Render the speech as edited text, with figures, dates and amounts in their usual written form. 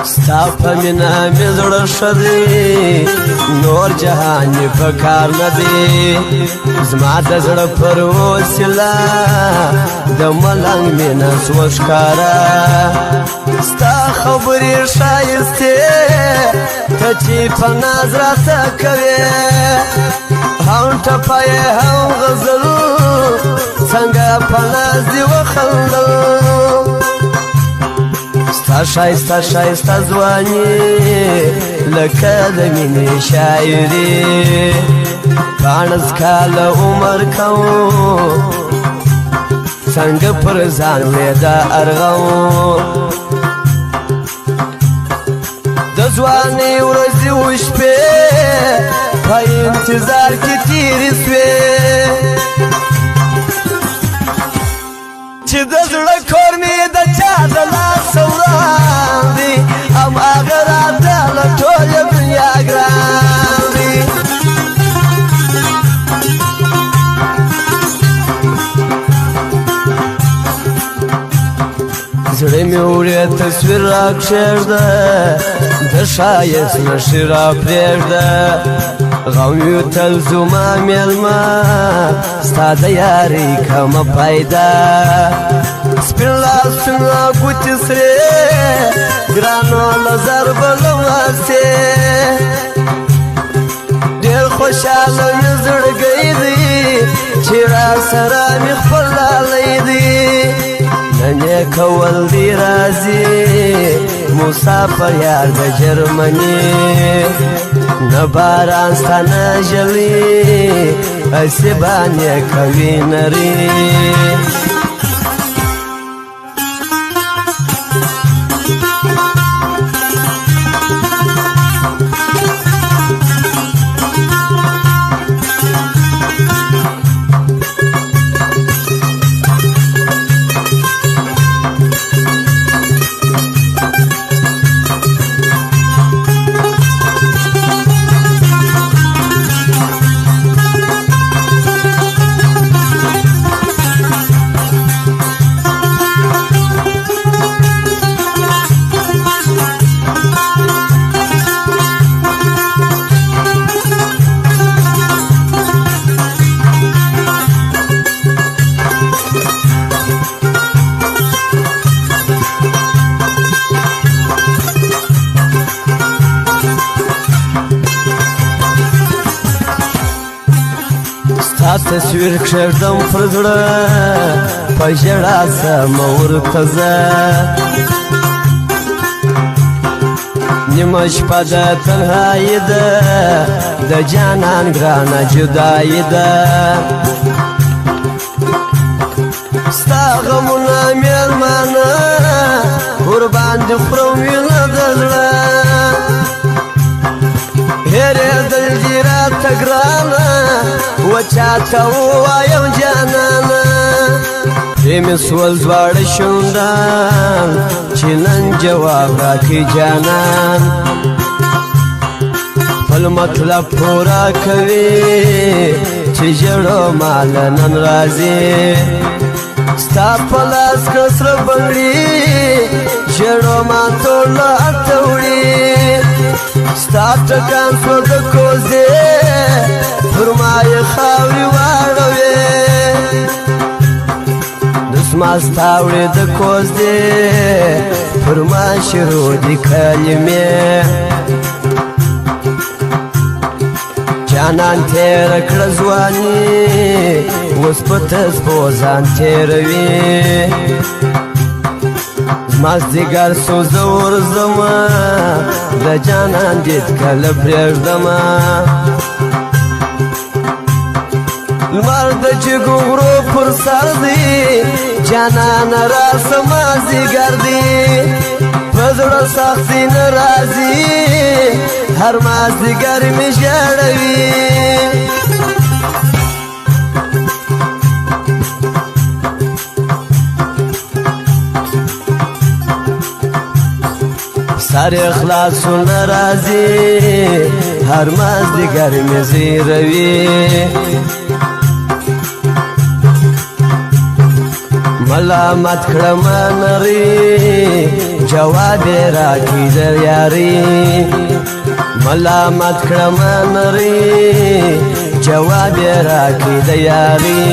ستا په مینه مې زړه ښه دی نور جهان مې په کار نه دی زما د زړه پر وسیله د ملنګ مینه سوه ښکاره ستا خبرې ښایستې ته چې په ناز راته کوې هم ټپه یې هم غزل څنګه په ناز دې وخندل ستا ښایسته ښایسته ځواني لکه د مینې شاعري پاڼس کاله عمر کوم څنګه پر ځان مې دا ارغوم د ځوانۍ ورځې وشپې په انتظار کې تېرې سوې چې د زړه کور مې د چا د لاسه وړاندې هماغه راته له ټوله دنیا ګران دی زړه مې وړې تصویر راکښېږده د ښایست نښې راپرېږده غم یو تل زما مېلمه ستا د یارۍ کمه پیدا سپین لاسونه ګوتې سرې ګرانو له ضربه لمسې ډېر خوشحاله مې زړګی دی چې راسره مې خپل لالی دی نن یې کول دی راځي مسافر یار د جرمني نه باران ستا نه ژلي هسې باندې کوي نري ستا تصویر کښېږدم پر زړه په ژړا ځمه ورته زه نیمه شپه د تنهایي ده د جانان ګرانه جدایي ده ستا غمونه مېلمانه ورباندې خورم وینه د زړه هېرېدل دي راته ګرانه و چاته ووایم جانانه پرې مې سول دواړه شونډان چې نن جواب راکړي جانان خپل مطلب پوره کوي چې ژړو ماله نن راځي ستا په لاس که سره بنګړي ژړو ما ټول اته وړي ستا ټکان شو د کوزې پر ما یې خاورې واړوې دسما ستا وړې د کوزې پر ما شروع دي کلمې جانان تېره کړه ځواني اوس په تسپو ځان تېروي مازدیګر سو زه ورځمه د جانان دید کله پرېږدمه لمر د جګو غرو پر سر دی جانانه راسه مازدیګر دی په زړه سختي نه راځي هر مازدیګر مې ژړوي سر اخلاصونه راځي هر مازدیګر مې زیروي ملامت کړم نری جواب راکړي د یاري ملامت کړم نری جواب راکړي د یاري